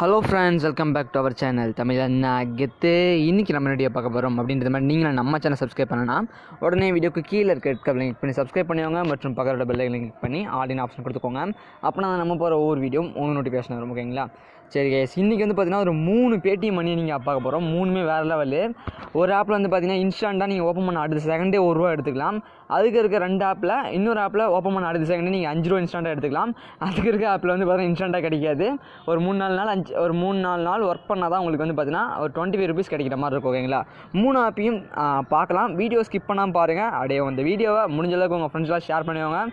Hello friends, welcome back to our channel Tamil Anna Gethu. இன்றைக்கி நம்ம video பார்க்க போகிறோம் அப்படின்றது மாதிரி நீங்கள் நம்ம சேனல் சப்ஸ்கிரைப் பண்ணலாம். உடனே வீடியோக்கு கீழே இருக்க கிளிக் பண்ணி சப்ஸ்கிரைப் பண்ணிக்கோங்க மற்றும் பக்கத்தோட பெல் ஐக்கனை கிளிக் பண்ணி ஆடின் ஆப்ஷன் கொடுத்துக்கோங்க. அப்போ நம்ம போகிற ஒவ்வொரு வீடியோ உங்களுக்கு நோட்டிஃபிகேஷன் வரும். ஓகேங்களா? சரி கேஸ், இன்றைக்கி வந்து பார்த்தீங்கன்னா ஒரு 3 பேடிஎம் மணி நீங்கள் பார்க்க போகிறோம். 3மே வேறு லெவலு. ஒரு ஆப்பில் வந்து பார்த்தீங்கன்னா இன்ஸ்டண்ட்டாக நீங்கள் ஓப்பன் பண்ண அடுத்த செகண்டே ₹1 எடுத்துக்கலாம். அதுக்கு இருக்க 2 ஆப்பில் இன்னொரு ஆப்பில் ஓப்பன் பண்ண அடுத்த செகண்டே நீங்கள் ₹5 இன்ஸ்டண்ட்டாக எடுத்துக்கலாம். அதுக்கு இருக்க ஆப்பில் வந்து பார்த்தீங்கன்னா இன்ஸ்டண்ட்டாக கிடைக்காது. ஒரு 3-4 நாள் ஒர்க் பண்ணால் தான் உங்களுக்கு வந்து பார்த்தீங்கன்னா ஒரு ₹25 கிடைக்கிற மாதிரி இருக்கும். ஓகேங்களா? 3 ஆப்பையும் பார்க்கலாம். வீடியோ ஸ்கிப் பண்ணாமல் பாருங்கள். அப்படியே அந்த வீடியோவை முடிஞ்ச அளவுக்கு உங்கள் ஃப்ரெண்ட்ஸ்லாம் ஷேர் பண்ணுவாங்க.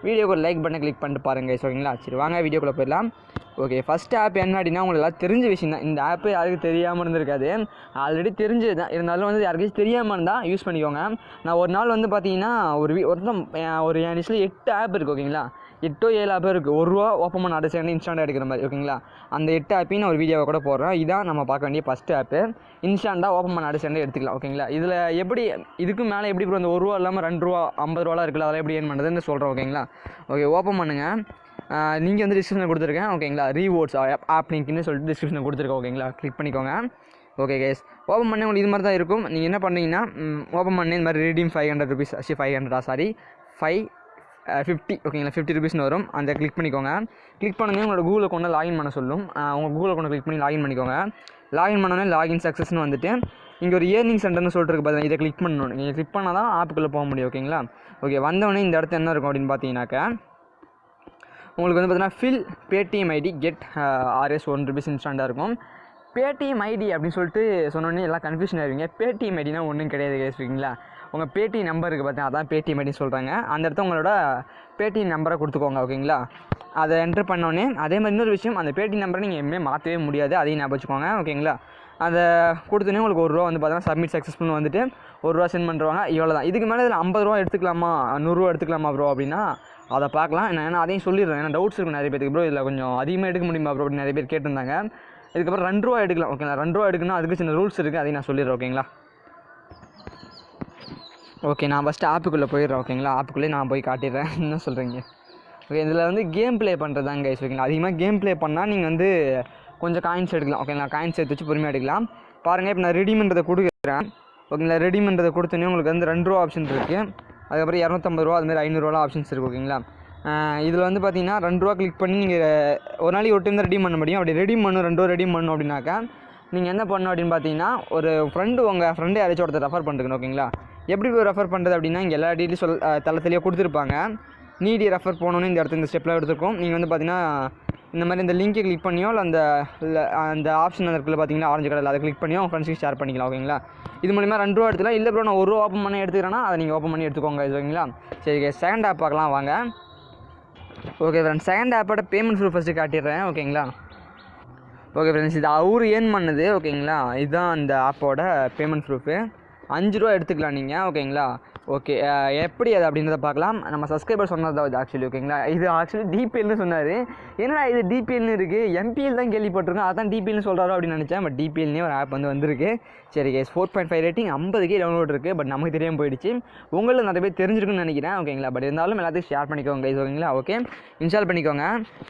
வீடியோக்கு ஒரு லைக் பண்ணி கிளிக் பண்ணிட்டு பாருங்கள். ஓகேங்களா? சரி, வாங்க வீடியோக்குள்ளே போயிடலாம். ஓகே, ஃபஸ்ட் ஆப் என்ன அப்படின்னா உங்களுக்கு எல்லாம் தெரிஞ்ச விஷயம் தான். இந்த ஆப்பு யாருக்கு தெரியாமல் இருந்திருக்காது, ஆல்ரெடி தெரிஞ்சது தான். இருந்தாலும் வந்து யாருக்கும் தெரியாமல் இருந்தால் யூஸ் பண்ணிக்கோங்க. நான் ஒரு நாள் வந்து பார்த்தீங்கன்னா ஒரு என் லிஸ்ட்டில் 8 ஆப் இருக்குது. ஓகேங்களா? 8-7 ஆப் இருக்குது. ₹1 ஓப்பன் பண்ண அடுத்த செகண்ட் இன்ஸ்டண்ட்டாக எடுக்கிற மாதிரி. ஓகேங்களா? அந்த 8 ஆப்பையும் நான் ஒரு வீடியோவை கூட போடுறேன். இதான் நம்ம பார்க்க வேண்டிய ஃபஸ்ட் ஆப்பு. இன்ஸ்டண்ட்டாக ஓப்பன் பண்ண அடுத்த செகண்ட் எடுத்துக்கலாம். ஓகேங்களா? இதில் எப்படி இதுக்கும் மேலே எப்படி அந்த ₹1 இல்லாமல் ₹2 ₹50 இருக்குல்ல, அதெல்லாம் எப்படி ஏன் பண்ணுறதுன்னு சொல்கிறேன். ஓகேங்களா? ஓகே, ஓப்பன் பண்ணுங்கள். நீங்கள் வந்து டிஸ்கிரிப்ஷனில் கொடுத்துருக்கேன். ஓகேங்களா? ரீவார்ட்ஸ் ஆப் லிங்க்னு சொல்லிட்டு டிஸ்கிரிப்ஷனில் கொடுத்துருக்கேன். ஓகேங்களா? கிளிக் பண்ணிக்கோங்க. ஓகே கேஸ், ஓப்பன் பண்ணி உங்களுக்கு இது மாதிரி தான் இருக்கும். நீங்கள் என்ன பண்ணுறீங்கன்னா, ஓப்பன் பண்ணி இந்த மாதிரி ரீடீம் ₹550. ஓகேங்களா? ₹50 வரும். அந்த கிளிக் பண்ணிக்கோங்க. கிளிக் பண்ணி உங்களோட கூகுள் அக்கௌண்ட்டில் லாகின் பண்ண சொல்லும். உங்கள் கூகுள் அக்கௌண்ட்டை கிளிக் பண்ணி லாகின் பண்ணிக்கோங்க. லாகின் பண்ணோன்னே லாகின் சக்ஸஸ்னு வந்துட்டு இங்கே ஒரு ஏர்னிங் சென்டர்னு சொல்லிட்டு பார்த்தீங்கன்னா இதை கிளிக் பண்ணணும். நீங்கள் கிளிக் பண்ணால் தான் ஆப்புக்குள்ளே போக முடியும். ஓகேங்களா? ஓகே, வந்தவொடனே இந்த இடத்துல என்ன இருக்கும் அப்படின்னு பார்த்தீங்கன்னாக்கா, உங்களுக்கு வந்து பார்த்தீங்கன்னா ஃபில் பேடிஎம் ஐடி கெட் ₹1 இன்ஸ்டண்ட்டாக இருக்கும். பேடிஎம் ஐடி அப்படின்னு சொல்லிட்டு சொன்னோடனே எல்லாம் கன்ஃபியூஷன் ஆகிடுவீங்க. பேடிஎம் ஐடினா ஒன்றும் கிடையாது கேட்குறீங்களா? உங்கள் பேடிஎம் நம்பர் இருக்குது பார்த்தீங்கன்னா அதான் பேடிஎம் ஐடின்னு சொல்கிறாங்க. அந்த இடத்த உங்களோட பேடிஎம் நம்பரை கொடுத்துக்கோங்க. ஓகேங்களா? அதை என்ட்ரு பண்ணோடனே அதே மாதிரி இன்னொரு விஷயம், அந்த பேடிஎம் நம்பரை நீங்கள் எதுவுமே மாற்றவே முடியாது. அதையும் ஞாபகம் வச்சுக்கோங்க. ஓகேங்களா? அதை கொடுத்தோன்னே உங்களுக்கு ₹1 வந்து பார்த்தீங்கன்னா சப்மிட் சக்ஸஸ்ஃபுல்னு வந்துட்டு ₹1 சென்ட் பண்ணுறாங்க. இவ்வளோ தான். இதுக்கு மேலே இதில் ₹50 எடுத்துக்கலாமா, ₹100 எடுத்துக்கலாமா ப்ரோ அப்படின்னா அதை பார்க்கலாம். ஏன்னா அதையும் சொல்லிடுறேன். ஏன்னா டவுட்ஸ் இருக்கும் நிறைய பேருக்கு. ப்ரோ இதில் கொஞ்சம் அதிகமாக எடுக்க முடியுமா ப்ரோ அப்படின்னு நிறைய பேர் கேட்டிருந்தாங்க. இதுக்கப்புறம் ₹2 எடுக்கலாம். ஓகேங்களா? ₹2 எடுக்கணும், அதுக்கு சின்ன ரூல்ஸ் இருக்குது. அதையும் நான் சொல்லிடுறேன். ஓகேங்களா? ஓகே, நான் ஃபஸ்ட்டு ஆப்புக்குள்ளே போயிடுறேன். ஓகேங்களா? ஆப்புக்குள்ளே நான் போய் காட்டிடுறேன். என்ன சொல்கிறீங்க? ஓகே, இதில் வந்து கேம் ப்ளே பண்ணுறது தான் கைஸ். ஓகேங்களா? அதிகமாக கேம் ப்ளே பண்ணால் நீங்கள் வந்து கொஞ்சம் காயின்ஸ் எடுக்கலாம். ஓகேங்களா? காயின்ஸ் எடுத்து வச்சு பொறுமையாக எடுக்கலாம். பாருங்கள், இப்போ நான் ரெடிமன்றதை கொடுக்குறேன். ஓகேங்களா? ரெடிமன்றதை கொடுத்தோன்னே உங்களுக்கு வந்து ₹2 ஆப்ஷன் இருக்குது. அதுக்கப்புறம் ₹250, அதுமாதிரி ₹500 ஆப்ஷன்ஸ் இருக்குது. ஓகேங்களா? இதில் வந்து பார்த்தீங்கன்னா ₹2 கிளிக் பண்ணி நீங்கள் ஒரு நாளைக்கு ஒரு டைம் தான் ரெடீம் பண்ண முடியும். அப்படி ரெடீம் ₹2 ரெடீம் பண்ணணும் அப்படின்னாக்கா நீங்கள் என்ன பண்ணணும் அப்படின்னு பார்த்தீங்கன்னா, ஒரு உங்கள் ஃப்ரெண்டு யாராச்சும் ஒருத்தர் ரெஃபர் பண்ணுறீங்க. ஓகேங்களா? எப்படி ரெஃபர் பண்ணுறது அப்படின்னா, இங்கே எல்லா டீட்டெயிலும் தளத்திலேயே கொடுத்துருப்பாங்க. நீடி ரெஃபர் போகணுன்னு இந்த இடத்துல இந்த ஸ்டெப்லாம் எடுத்துருக்கோம். நீங்கள் வந்து பார்த்தீங்கன்னா இந்த மாதிரி இந்த லிங்கை கிளிக் பண்ணியோ இல்லை அந்த ஆப்ஷன் இருக்குல்ல பார்த்தீங்கன்னா ஆரஞ்சு கலரில், அதை கிளிக் பண்ணியோ உங்கள் ஃப்ரெண்ட்ஸுக்கு ஷேர் பண்ணிக்கலாம். ஓகேங்களா? இது மூலிமா ₹2 எடுத்துக்கலாம். இல்லை ப்ரோ நான் ₹1 ஓப்பன் பண்ணி எடுத்துக்கிறேன்னா அதை நீங்கள் ஓப்பன் பண்ணி எடுத்துக்கோங்க. ஓகேங்களா? சரி, செகண்ட் ஆப் பார்க்கலாம் வாங்க. ஓகே ஃப்ரெண்ட்ஸ், செகண்ட் ஆப்போட பேமெண்ட் ப்ரூஃப் ஃபஸ்ட்டு காட்டிடுறேன். ஓகேங்களா? ஓகே ஃப்ரெண்ட்ஸ், இது அவரு ஏர்ன் பண்ணது. ஓகேங்களா? இதுதான் அந்த ஆப்போட பேமெண்ட் ப்ரூஃபு. ₹5 எடுத்துக்கலாம் நீங்கள். ஓகேங்களா? ஓகே, எப்படி அது அப்படின்றத பார்க்கலாம். நம்ம சப்ஸ்கிரைபர் சொன்னது தான் இது ஆக்சுவலி. ஓகேங்களா? இது ஆக்சுவலி டிபிஎல்னு சொன்னார். என்னடா இது டிபிஎல்னு இருக்குது, எம்பிஎல் தான் கேள்விப்பட்டிருக்கேன், அதான் டிபிஎல்னு சொல்கிறாரோ அப்படின்னு நினச்சேன். பட் டிபிஎல்னே ஒரு ஆப் வந்து வந்திருக்கு. சரி கேஸ், 4.5 ரேட்டிங், 50K டவுன்லோட் இருக்குது. பட் நமக்கு தெரியாமல் போயிடுச்சு. உங்களுக்கு நிறைய பேர் தெரிஞ்சிருக்குன்னு நினைக்கிறேன். ஓகேங்களா? பட் இருந்தாலும் எல்லாத்தையும் ஷேர் பண்ணிக்கோங்க கைஸ். ஓகேங்களா? ஓகே, இன்ஸ்டால் பண்ணிக்கோங்க.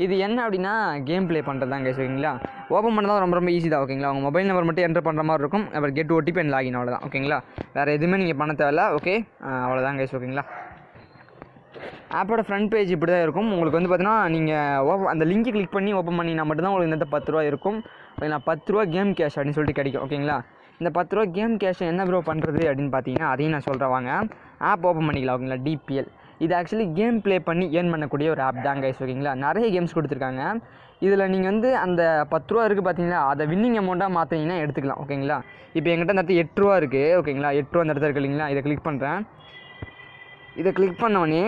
இது என்ன அப்படின்னா கேம் ப்ளே பண்ணுறது தான் கைஸ். ஓகேங்களா? ஓப்பன் பண்ணதான் ரொம்ப ஈஸி தான். ஓகேங்களா? உங்கள் மொபைல் நம்பர் மட்டும் என்டர் பண்ணுற மாதிரி இருக்கும். அப்புறம் கெட் ஓடிபி அண்ட் லாகின், அவ்வளோதான். ஓகேங்களா? வேறு எதுவுமே நீங்கள் பண்ண தேவையில்ல. ஓகே, அவ்வளோதான் கைஸ். ஓகேங்களா? ஆப்போட ஃப்ரண்ட் பேஜ் இப்படி தான் இருக்கும். உங்களுக்கு வந்து பார்த்தீங்கன்னா நீங்கள் அந்த லிங்க்கை கிளிக் பண்ணி ஓப்பன் பண்ணினா மட்டும்தான் உங்களுக்கு இந்த ₹10 இருக்கும். ஓகேங்களா? ₹10 கேம் கேஷ் அப்படின்னு சொல்லிட்டு கிடைக்கும். ஓகேங்களா? இந்த ₹10 கேம் கேஷ் என்ன ப்ரோ பண்ணுறது அப்படின்னு பார்த்தீங்கன்னா அதையும் நான் சொல்கிறேன் வாங்க. ஆப் ஓப்பன் பண்ணிக்கலாம். ஓகேங்களா? டிபிஎல் இது ஆக்சுவலி கேம் ப்ளே பண்ணி ஏர்ன் பண்ணக்கூடிய ஒரு ஆப் தான் கைஸ். ஓகேங்களா? நிறைய கேம்ஸ் கொடுத்துருக்காங்க. இதில் நீங்கள் வந்து அந்த ₹10 இருக்குது பார்த்தீங்களா, அதை வின்னிங் அமௌண்ட்டாக மாற்றிங்கன்னா எடுத்துக்கலாம். ஓகேங்களா? இப்போ எங்கிட்ட அந்த இடத்துல ₹8 இருக்குது. ஓகேங்களா? ₹8 அந்த இடத்துல இருக்குது இல்லைங்களா? இதை கிளிக் பண்ணுறேன். இதை கிளிக் பண்ணோடனே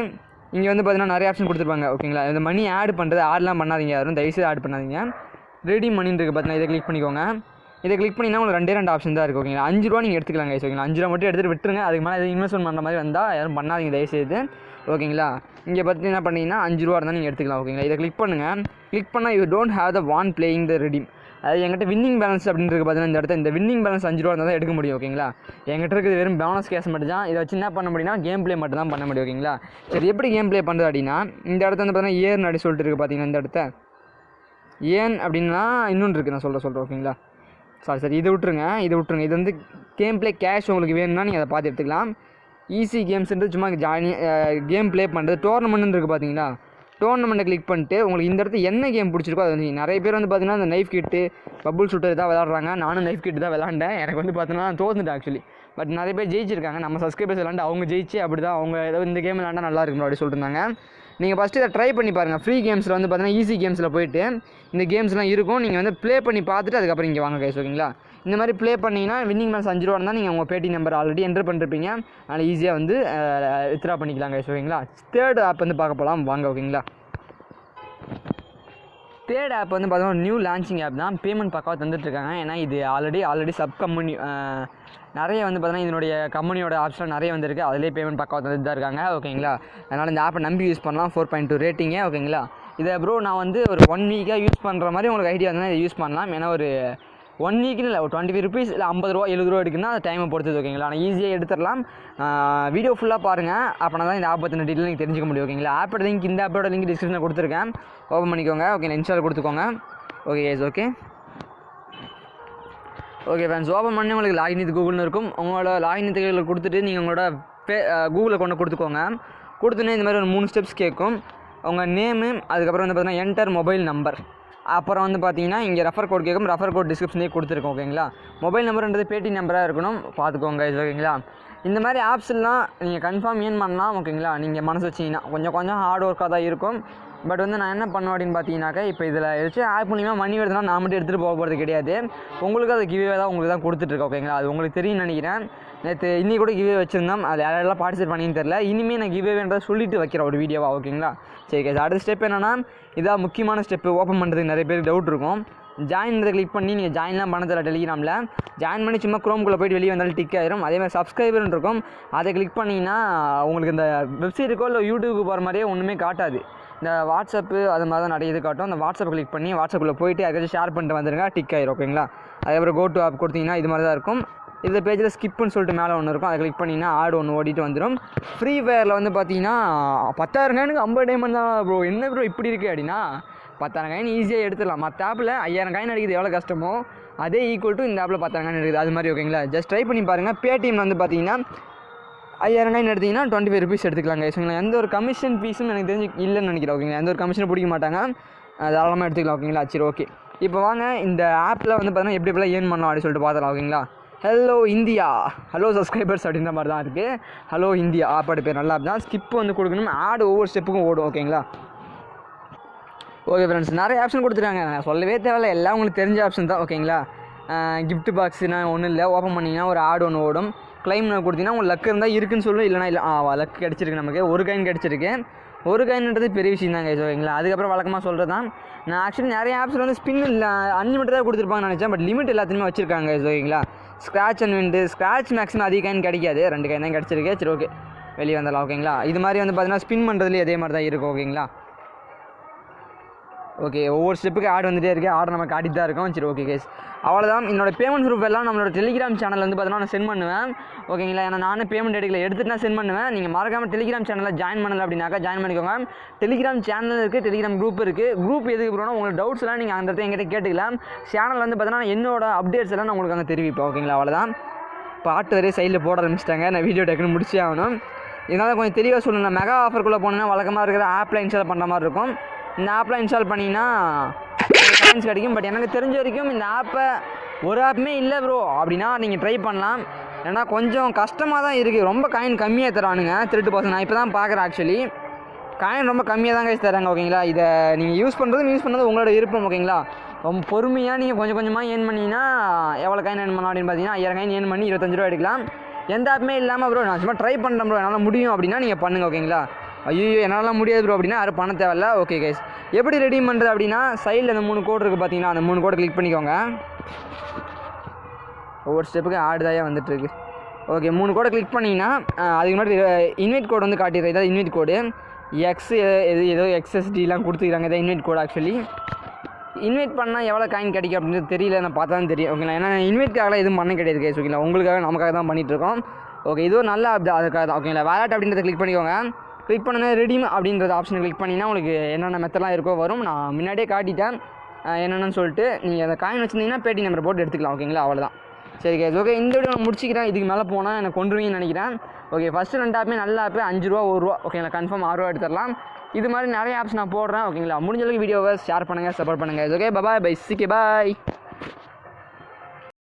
இங்கே வந்து பார்த்தீங்கன்னா நிறைய ஆப்ஷன் கொடுத்துருப்பாங்க. ஓகேங்களா? இந்த மணி ஆட் பண்ணுறது ஆட்லாம் பண்ணாதீங்க, யாரும் தயவுசெய்து ஆட் பண்ணாதீங்க. ரெடி மணின்னு இருக்குது பார்த்தீங்கன்னா, இதை கிளிக் பண்ணிக்கோங்க. இதை கிளிக் பண்ணிங்கன்னா உங்களுக்கு 2 ஆப்ஷன் தான் இருக்குது. ஓகேங்களா? ₹5 நீங்கள் எடுத்துக்கலாம் கைஸ். ஓகேங்களா? ₹5 மட்டும் எடுத்துகிட்டு விட்டுருங்க. அதுக்கு மேலே எதுவும் இன்வெஸ்ட்மெண்ட் பண்ணுற மாதிரி வந்தால் யாரும் பண்ணாதீங்க தயவுசெய்து. ஓகேங்களா? இங்கே பார்த்து என்ன பண்ணிங்கன்னா ₹5 இருந்தால் நீங்கள் எடுத்துக்கலாம். ஓகேங்களா? இதை கிளிக் பண்ணுங்கள். கிளிக் பண்ணால் you don't have the one playing the redeem. அது என்கிட்ட வின்னிங் பேலன்ஸ் அப்படின்றது பார்த்தீங்கன்னா இந்த இடத்த இந்த வின்னிங் பேலன்ஸ் ₹5 இருந்தால் தான் எடுக்க முடியும். ஓகேங்களா? என்கிட்ட இருக்குது வெறும் போனஸ் கேஷ் மட்டும் தான். இதை வச்சு என்ன பண்ண முடியும்னா கேம் ப்ளே மட்டும் தான் பண்ண முடியும். ஓகேங்களா? சரி, எப்படி கேம் ப்ளே பண்ணுறது அப்படின்னா இந்த இடத்த வந்து பார்த்தீங்கன்னா ஏர்ன் அப்படி சொல்லிட்டு இருக்குது பார்த்தீங்கன்னா இந்த இடத்த ஏன் அப்படின்னா இன்னொன்று இருக்குது, நான் சொல்கிறேன் ஓகேங்களா. சரி இதை விட்டுருங்க. இது வந்து கேம் ப்ளே கேஷ் உங்களுக்கு வேணும்னா நீங்கள் அதை பார்த்து எடுத்துக்கலாம். ஈஸி கேம்ஸ்ன்றது சும்மா கேம் ப்ளே பண்ணுறது. டோர்னமெண்ட்னு இருக்குது பார்த்தீங்களா, டோர்னமெண்ட்டை கிளிக் பண்ணிட்டு உங்களுக்கு இந்த இடத்துல என்ன கேம் பிடிச்சிருக்கோ அது வந்து நிறைய பேர் வந்து பார்த்தீங்கன்னா அந்த நைஃப் கிட்டு பபுள் ஷூட்டர் தான் விளாட்றாங்க. நானும் நைஃப் கிட்டு தான் விளாண்டேன். எனக்கு வந்து பார்த்தீங்கன்னா தோத்துட்டேன் ஆக்சுவலி. பட் நிறைய பேர் ஜெயிச்சிருக்காங்க. நம்ம சப்ஸ்கிரைபர்ஸ் விளாண்டு அவங்க ஜெயிச்சு அப்படி தான் அவங்க ஏதோ இந்த கேம் விளாண்டா நல்லா இருக்கும் அப்படி சொல்லியிருந்தாங்க. நீங்கள் ஃபஸ்ட்டு இதை ட்ரை பண்ணி பாருங்கள். ஃப்ரீ கேம்ஸில் வந்து பார்த்தீங்கன்னா ஈஸி கேம்ஸில் போய்ட்டு இந்த கேம்ஸ்லாம் இருக்கும். நீங்கள் வந்து ப்ளே பண்ணி பார்த்துட்டு அதுக்கப்புறம் இங்கே வாங்க கைஸ் ஓகேங்களா. இந்த மாதிரி ப்ளே பண்ணிங்கன்னா வின்னிங் மேட்ச் 5 ரூபா இருந்தால் நீங்கள் உங்கள் பேடி நம்பர் ஆல்ரெடி என்ட்ரு பண்ணிருப்பீங்க. அதனால் ஈஸியாக வந்து வித்ரா பண்ணிக்கலாம் கைஸ் ஓகேங்களா. தேர்ட் ஆப் வந்து பார்க்க போகலாம் வாங்க ஓகேங்களா. தேர்ட் ஆப் வந்து பார்த்தீங்கன்னா நியூ லான்ச்சிங் ஆப் தான். பேமெண்ட் பக்காவாக தந்துட்டுருக்காங்க. ஏன்னா இது ஆல்ரெடி சப் கம்பெனி நிறைய வந்து பார்த்தீங்கன்னா இதனுடைய கம்பெனியோட ஆப்ஷன் நிறைய வந்துருக்கு. அதிலே பேமெண்ட் பக்காவாக தந்துட்டு தான் இருக்காங்க ஓகேங்களா. அதனால் இந்த ஆப்பை நம்பி யூஸ் பண்ணலாம். 4.2 ரேட்டிங்கே ஓகேங்களா. இதை ப்ரோ நான் வந்து ஒரு 1 வீக்காக யூஸ் பண்ணுற மாதிரி உங்களுக்கு ஐடியா இருந்தால் இதை யூஸ் பண்ணலாம். ஏன்னா ஒரு 1 வீக்குன்னு இல்லை, ஒரு 25 ருபீஸ் இல்லை 50 ரூபா 70 ரூபா எடுக்குன்னா அது டைமை பொறுத்தது ஓகேங்களா. ஆனால் ஈஸியாக எடுத்துடலாம். வீடியோ ஃபுல்லாக பாருங்கள். அப்படின்னா தான் இந்த ஆப் பற்றின டீட்டெயில் நீங்கள் தெரிஞ்சுக்க முடியும் ஓகேங்களா. ஆப்போட லிங்க் இந்த ஆப்போட லிங்க் டிஸ்கிரிப்ஷனில் கொடுத்துருக்கேன். ஓப்பன் பண்ணிக்கோங்க ஓகே. இன்ஸ்டால் கொடுத்துக்கோங்க okay guys. Okay friends, open பண்ணி உங்களுக்கு லாகின் இது கூகுள்னு இருக்கும். உங்களோட லாகின் தேவைகளை கொடுத்துட்டு நீங்கள் உங்களோட கூகுளில் கொண்டு கொடுத்துக்கோங்க. கொடுத்துனே இந்த மாதிரி ஒரு 3 ஸ்டெப்ஸ் கேட்கும். உங்கள் நேமு, அதுக்கப்புறம் வந்து பார்த்தீங்கன்னா என்டர் மொபைல் நம்பர், அப்புறம் வந்து பார்த்தீங்கன்னா இங்கே ரெஃபர் கோட் கேட்கும். ரெஃபர் கோட் டிஸ்கிரிப்ஷனே கொடுத்துருக்கோம் ஓகேங்களா. மொபைல் நம்பர்ன்றது பேடி நம்பராக இருக்கணும், பார்த்துக்கோங்க ஓகேங்களா. இந்த மாதிரி ஆப்ஸ்லாம் நீங்கள் கன்ஃபார்ம் ஏன் பண்ணலாம் ஓகேங்களா. நீங்கள் மனசு வச்சிங்கன்னா கொஞ்சம் ஹார்ட் ஒர்க்காக தான் இருக்கும். பட் வந்து நான் என்ன பண்ணுவேன் அப்படின்னு பார்த்தீங்கன்னாக்கா, இப்போ இதில் ஏதாச்சும் ஆப் மூலிமா மணி வருதுன்னா நான் மட்டும் எடுத்துகிட்டு போக போகிறது கிடையாது. உங்களுக்கு அது கிவ்வே தான் உங்களுக்கு தான் கொடுத்துட்ருக்கேன் ஓகேங்களா. அது உங்களுக்கு தெரியும்னு நினைக்கிறேன். நேற்று இன்னைக்கு கூட கிவ்வே வச்சுருந்தோம். அது யாரெல்லாம் பார்ட்டிசிபேட் பண்ணின்னு தெரில. இனிமேல் நான் கிவ்வேன்றதை சொல்லிட்டு வைக்கிறேன் ஒரு வீடியோவாக ஓகேங்களா. சரி கேஸ், அடுத்த ஸ்டெப் என்னென்னா இதான் முக்கியமான ஸ்டெப்பு. ஓப்பன் பண்ணுறதுக்கு நிறைய பேருக்கு டவுட் இருக்கும். ஜாயின்றதை கிளிக் பண்ணி நீங்கள் ஜாயின்லாம் பண்ண தெரியல டெலிகிராமில். ஜாயின் பண்ணி சும்மா க்ரோம்குள்ளே போய்ட்டு வெளியே வந்தாலும் டிக் ஆயிரும். அதேமாதிரி சப்ஸ்கிரைபர்னு இருக்கும். அதை கிளிக் பண்ணிங்கன்னா உங்களுக்கு இந்த வெப்சைட்டுக்கோ இல்லை யூடியூபுக்கு போகிற மாதிரியே ஒன்றுமே காட்டாது. இந்த வாட்ஸ்அப்பு அது மாதிரி தான் நிறைய இது காட்டும். அந்த வாட்ஸ்அப் கிளிக் பண்ணி வாட்ஸ்அப்பில் போய்ட்டு யாருக்காச்சும் ஷேர் பண்ணிட்டு வந்துடுங்க, டிக் ஆயிரும் ஓகேங்களா. அதுக்கப்புறம் கோ டு ஆப் கொடுத்தீங்கன்னா இது மாதிரி தான் இருக்கும். இந்த பேஜில் ஸ்கிப்புன்னு சொல்லிட்டு மேலே ஒன்று இருக்கும். அதை கிளிக் பண்ணிங்கன்னா ஆடு ஒன்று ஓடிட்டு வந்துடும். ஃப்ரீ ஃபயரில் வந்து பார்த்தீங்கன்னா 10,000 காயினுக்கு 50 டைமண்ட் தான் ப்ரோ. என்ன ப்ரோ இப்படி இருக்குது அப்படின்னா, 10,000 காயின் ஈஸியாக எடுத்துடலாம். மற்ற ஆப்பில் 5,000 காயின் அடிக்கிறது எவ்வளோ கஷ்டமோ அதே ஈக்குவல் டு இந்த ஆப்பில் 10,000 காயின் எடுக்குது. அது மாதிரி ஓகேங்களா. ஜஸ்ட் ட்ரை பண்ணி பாருங்கள். பேடிஎம் வந்து பார்த்தீங்கன்னா 5,000 காயின் எடுத்திங்கன்னா 25 ருபீஸ் எடுத்துக்கலாங்க ஓகேங்களா. எந்த ஒரு கமிஷன் ஃபீஸும் எனக்கு தெரிஞ்சு இல்லைன்னு நினைக்கிறேன் ஓகேங்களா. எந்த ஒரு கமிஷனும் பிடிக்க மாட்டாங்க, தாராளமாக எடுத்துக்கலாம் ஓகேங்களா. சரி ஓகே, இப்போ வாங்க இந்த ஆப்பில் வந்து பார்த்தீங்கன்னா எப்படிலாம் ஏர்ன் பண்ணலாம் அப்படின்னு சொல்லிட்டு பார்த்துலாம் ஓகேங்களா. ஹலோ இந்தியா, ஹலோ சப்ஸ்கிரைபர்ஸ் அப்படின்ற மாதிரி தான் இருக்குது. ஹலோ இந்தியா ஆப்போட பேர் நல்லா தான். ஸ்கிப் வந்து கொடுக்கணும். ஆடு ஒவ்வொரு ஸ்டெப்புக்கும் ஓடும் ஓகேங்களா. ஓகே ஃப்ரெண்ட்ஸ், நிறைய ஆப்ஷன் கொடுத்துருக்காங்க. நான் சொல்லவே தேவையில்ல, எல்லாம் உங்களுக்கு தெரிஞ்ச ஆப்ஷன் தான் ஓகேங்களா. கிஃப்ட் பாக்ஸ்னா ஒன்றும் இல்லை. ஓப்பன் பண்ணிங்கன்னா ஒரு ஆடு ஒன்று ஓடும். கிளைம் கொடுத்தீங்கன்னா உங்களுக்கு லக் இருந்தால் இருக்குன்னு சொல்லணும், இல்லைனா இல்லை. லக் கிடச்சிருக்கு, நமக்கு ஒரு காயின் கிடச்சிருக்கு. ஒரு காயின்ன்றது பெரிய விஷயம் தாங்க ஓகேங்களா. அதுக்கப்புறம் வழக்கமாக சொல்கிறது தான், நான் ஆக்சுவலி நிறைய ஆப்ஸில் வந்து ஸ்பின் இல்லை அன்லிமிட்டடாக கொடுத்துருப்பாங்கன்னு நினச்சேன். பட் லிமிட் எல்லாத்தையுமே வச்சுருக்காங்க ஓகேங்களா. Scratch and wind, scratch maximum அதிக காயின் கிடைக்காது, 2 காயின் தான் கிடச்சிருக்கு. சரி ஓகே, வெளியே வந்துடலாம் ஓகேங்களா. இது மாதிரி வந்து பார்த்தீங்கன்னா ஸ்பின் பண்ணுறதுலேயே அதே மாதிரி தான் இருக்கும் ஓகேங்களா. ஓகே, ஒவ்வொரு ஸ்டெப்புக்கு ஆட் வந்துகிட்டே இருக்குது. ஆர்டர் நம்ம காட்டிட்டு தான் இருக்கோம். சரி ஓகே கேஸ், அவ்வளோதான். என்னோட பேமெண்ட் ப்ரூஃப் எல்லாம் நம்மளோட டெலிகிராம் சேனல் வந்து பார்த்தீங்கன்னா நான் சென்ட் பண்ணுவேன் ஓகேங்களா. ஏன்னா நானும் பேமெண்ட் எடுத்துட்டு நான் சென்ட் பண்ணுவேன். நீங்கள் மறக்காமல் டெலிகிராம் சேனலில் ஜாயின் பண்ணலை அப்படின்னாக்கா ஜாயின் பண்ணிக்கோங்க. டெலிகிராம் சேனல் இருக்குது, டெலிகிராம் குரூப் இருக்குது. குரூப் எதுக்கு போகிறோன்னா உங்களுக்கு டவுட்ஸ் எல்லாம் நீங்கள் அந்த இடத்துல என்கிட்ட கேட்டுக்கலாம். சேனல் வந்து பார்த்தீங்கன்னா என்னோட அப்டேட்ஸ் எல்லாம் நான் உங்களுக்கு அங்கே தெரிவிப்பேன் ஓகேங்களா. அவ்வளோதான். பாட்டு வரையே சைடில் போட ஆரம்பிச்சிட்டாங்க. நான் வீடியோ டக்குன்னு முடிச்சே ஆகணும். இதனால் கொஞ்சம் தெளிவாக சொல்லணும். மெகா ஆஃபருக்குள்ளே போனீங்கன்னா வழக்கமாக இருக்கிற ஆப்பில் இன்ஸ்டால் பண்ணுற மாதிரி இருக்கும். இந்த ஆப்பில் இன்ஸ்டால் பண்ணிங்கன்னா காயின்ஸ் கிடைக்கும். பட் எனக்கு தெரிஞ்ச வரைக்கும் இந்த ஆப்பை ஒரு ஆப்புமே இல்லை ப்ரோ அப்படின்னா நீங்கள் ட்ரை பண்ணலாம். ஏன்னா கொஞ்சம் கஷ்டமாக தான் இருக்குது. ரொம்ப காயின் கம்மியாக தரானுங்க 30%. நான் இப்போ தான் பார்க்குறேன். ஆக்சுவலி காயின் ரொம்ப கம்மியாக தான் கைஸ் தராங்க ஓகேங்களா. இதை நீங்கள் யூஸ் பண்ணுறது உங்களோட விருப்பம் ஓகேங்களா. ரொம்ப பொறுமையாக நீங்கள் கொஞ்சம் கொஞ்சமாக ஏர்ன் பண்ணிங்கன்னா எவ்வளோ காயின் ஏர்ன் பண்ணலாம் அப்படின்னு பார்த்தீங்கன்னா 5000 காயின் ஏர்ன் பண்ணி 25 ரூபா எடுக்கலாம். எந்த ஆப்புமே இல்லாமல் ப்ரோ நான் சும்மா ட்ரை பண்ணுறேன் ப்ரோ என்னால் முடியும் அப்படின்னா நீங்கள் பண்ணுங்கள் ஓகேங்களா. ஐயோ என்னால் முடியாது ப்ரோ அப்படின்னா யாரும் பண்ண தேவையில்ல. ஓகே கைஸ், எப்படி ரெடீம் பண்ணுறது அப்படின்னா சைடில் அந்த 3 கோடு இருக்குது பார்த்தீங்கன்னா, அந்த 3 கோடை கிளிக் பண்ணிக்கோங்க. ஒவ்வொரு ஸ்டெப்புக்கு ஆடுதாயாக வந்துட்டுருக்கு. ஓகே, 3 கோடை கிளிக் பண்ணிங்கன்னா அதுக்கு முன்னாடி இன்வைட் கோடு வந்து காட்டிடுறேன். இதாவது இன்வைட் கோடு ஏதோ XSDலாம் கொடுத்துக்கிறாங்க. இதான் இன்வைட் கோடு. ஆக்சுவலி இன்வைட் பண்ணால் எவ்வளோ காயின் கிடைக்கும் அப்படின்றது தெரியல, நான் பார்த்தா தான் தெரியும் ஓகேங்களா. ஏன்னா இன்வைட்காக எதுவும் பண்ண கிடையாது கைஸ் ஓகேங்களா. உங்களுக்காக நமக்காக தான் பண்ணிகிட்ருக்கோம். ஓகே, இதுவும் நல்ல ஆப் தான், அதுக்காக தான் ஓகேங்களா. வேலட் அப்படின்றத கிளிக் பண்ணிக்கோங்க. கிளிக் பண்ணணும் ரெடீம் அப்படின்றது ஆப்ஷனை கிளிக் பண்ணிங்கன்னா உங்களுக்கு என்னென்ன மெத்தட்லாம் இருக்கோ வரும். நான் முன்னாடியே காட்டிட்டேன். என்னென்னு சொல்லிட்டு நீங்கள் அந்த காயின் வச்சுருந்தீங்கன்னா பேடி நம்பர் போட்டு எடுத்துக்கலாம் ஓகேங்களா. அவ்வளோதான். சரி கைஸ், ஓகே இந்த வீடியோ நான் முடிச்சிக்கிறேன். இதுக்கு மேலே போனால் எனக்கு கொண்டுருவீங்கன்னு நினைக்கிறேன். ஓகே, ஃபஸ்ட்டு 2 ஆப்புமே நல்ல ஆப்பு, 5 ரூபா 1 ரூபா ஓகேங்களா. கன்ஃபார்ம் 6 ரூபா எடுத்துடலாம். இது மாதிரி நிறைய ஆப்ஸ் நான் போடுறேன் ஓகேங்களா. முடிஞ்ச அளவுக்கு வீடியோவை ஷேர் பண்ணுங்கள், சப்போர்ட் பண்ணுங்கள். ஓகே பாய், சிக்கே பாய்.